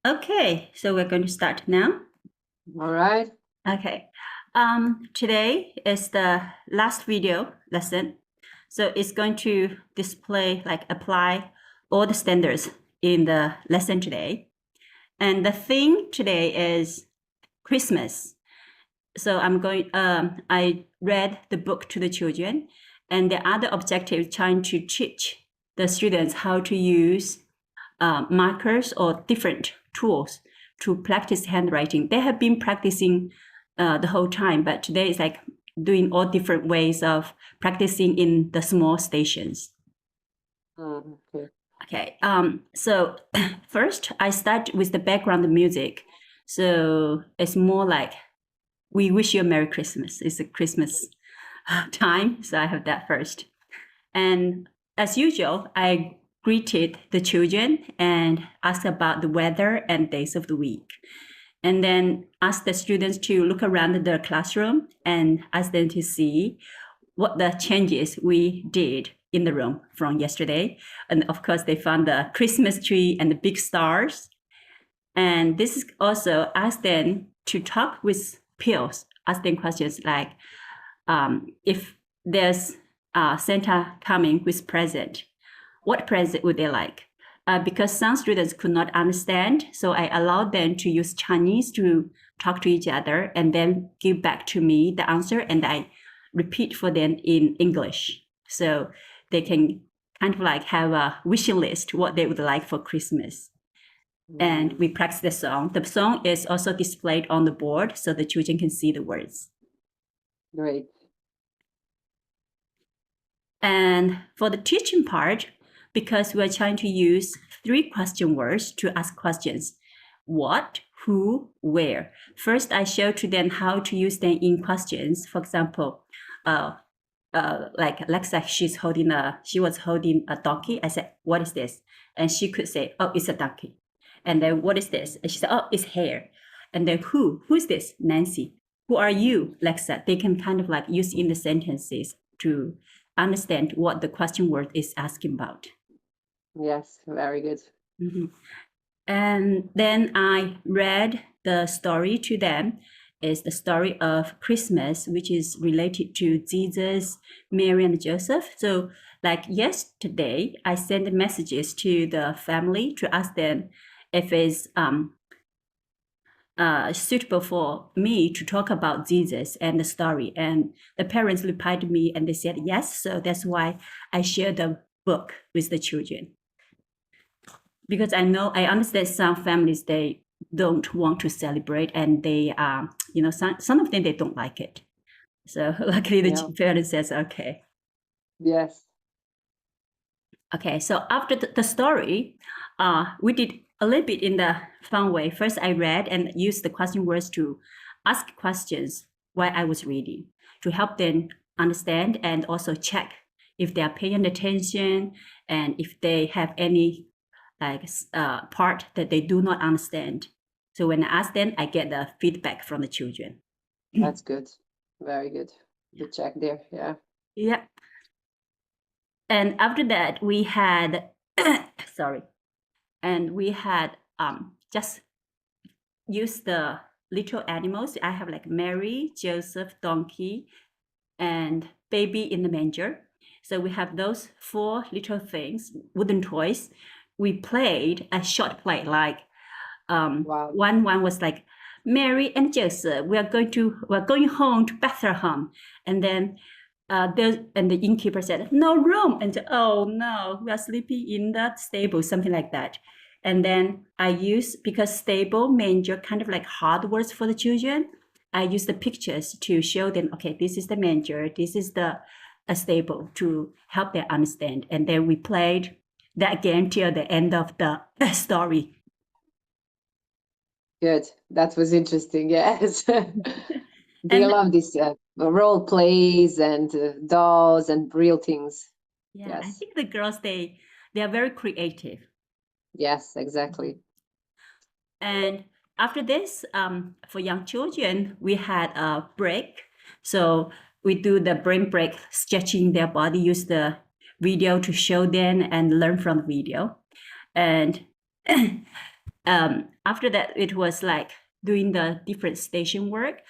Okay, so we're going to start now. All right. Okay. Today is the last video lesson. So it's going to display, like apply all the standards in the lesson today. And the theme today is Christmas. So I read the book to the children, and the other objective is trying to teach the students how to use markers or different tools to practice handwriting. They have been practicing the whole time, but today is like doing all different ways of practicing in the small stations. Okay. Okay, so first I start with the background music. So it's more like we wish you a Merry Christmas. It's a Christmas time, so I have that first. And as usual, I greeted the children and asked about the weather and days of the week. And then asked the students to look around the classroom and ask them to see what the changes we did in the room from yesterday. And of course, they found the Christmas tree and the big stars. And this is also asked them to talk with peers, ask them questions like, if there's Santa coming with present, what present would they like? Because some students could not understand, so I allowed them to use Chinese to talk to each other and then give back to me the answer, and I repeat for them in English. So they can kind of like have a wish list what they would like for Christmas. And we practice the song. The song is also displayed on the board so the children can see the words. Great. And for the teaching part, because we're trying to use 3 question words to ask questions: what, who, where. First, I show to them how to use them in questions. For example, like Alexa, she was holding a donkey. I said, "What is this?" And she could say, "Oh, it's a donkey." And then, "What is this?" And she said, "Oh, it's hair." And then, who is this? Nancy. Who are you, Alexa? They can kind of like use in the sentences to understand what the question word is asking about. Yes, very good. Mm-hmm. And then I read the story to them. It's the story of Christmas, which is related to Jesus, Mary, and Joseph. So, like yesterday, I sent messages to the family to ask them if it's suitable for me to talk about Jesus and the story. And the parents replied to me and they said yes. So that's why I shared the book with the children. Because I understand some families, they don't want to celebrate and they, some of them, they don't like it. So luckily the Yeah. parents says, okay. Yes. Okay, so after the story, we did a little bit in the fun way. First, I read and used the question words to ask questions while I was reading to help them understand and also check if they are paying attention and if they have any part that they do not understand. So when I ask them, I get the feedback from the children. That's good. Very good. Good check there. Yeah. Yeah. And after that, we had, sorry, and we had just use the little animals. I have like Mary, Joseph, donkey, and baby in the manger. So we have those 4 little things, wooden toys. We played a short play, like Wow. one was like, Mary and Joseph, we're going home to Bethlehem, and then the innkeeper said, no room. And oh no, we are sleeping in the stable, something like that. And then I use, because stable, manger, kind of like hard words for the children, I use the pictures to show them, okay, this is the manger, this is the a stable, to help them understand. And then we played that game till the end of the story. Good. That was interesting. Yes. Do you And love these role plays and dolls and real things? yeah, I Yes. think the girls, they are very creative. Yes, exactly. And after this, for young children, we had a break. So we do the brain break, stretching their body, use the video to show them and learn from the video. And after that, it was like doing the different station work.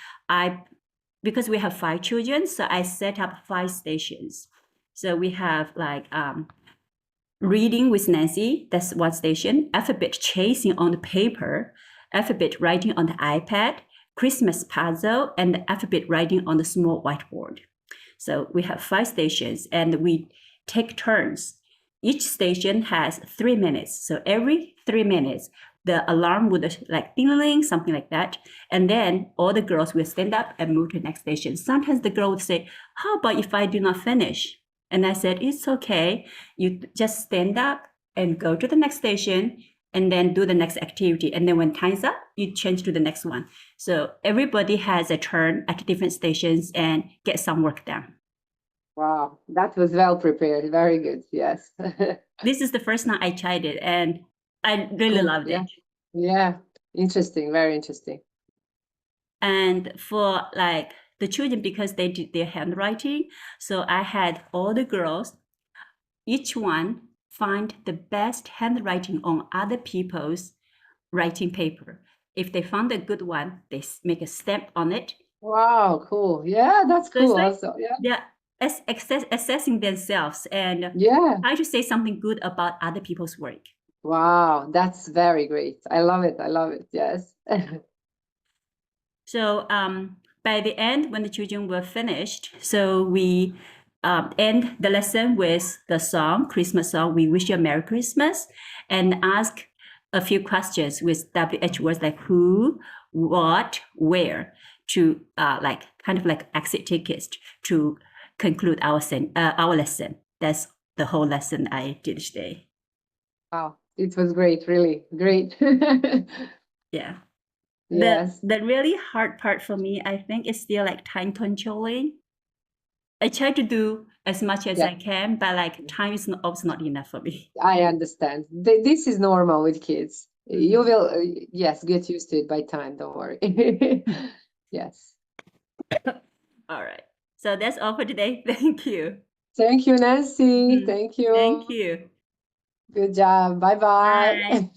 Because we have 5 children, so I set up 5 stations. So we have like reading with Nancy, that's one station, alphabet chasing on the paper, alphabet writing on the iPad, Christmas puzzle, and the alphabet writing on the small whiteboard. So we have 5 stations and we take turns. Each station has 3 minutes. So every 3 minutes, the alarm would like ding-a-ling, something like that. And then all the girls will stand up and move to the next station. Sometimes the girl would say, how about if I do not finish? And I said, it's okay. You just stand up and go to the next station and then do the next activity. And then when time's up, you change to the next one. So everybody has a turn at different stations and get some work done. Wow, that was well prepared. Very good. Yes. This is the first time I tried it and I really Cool. loved Yeah. it. Yeah. Interesting. Very interesting. And for like the children, because they did their handwriting, so I had all the girls, each one find the best handwriting on other people's writing paper. If they found a good one, they make a stamp on it. Wow, cool. Yeah, that's So it's cool like also. Yeah. they're assessing themselves and Yeah. try to say something good about other people's work. Wow, that's very great. I love it. I love it. Yes. So by the end, when the children were finished, so we end the lesson with the song, Christmas song, We Wish You a Merry Christmas, and ask a few questions with WH words like who, what, where, to like kind of like exit tickets to conclude our lesson. That's the whole lesson I did today. Wow, it was great, really great. Yeah. Yes. The really hard part for me, I think, is still like time controlling. I try to do as much as Yeah. I can, but like time is also not enough for me. I understand. This is normal with kids. You will, yes, get used to it by time. Don't worry. Yes. All right. So that's all for today. Thank you. Thank you, Nancy. Mhm. Thank you. Thank you. Good job. Bye-bye. Bye.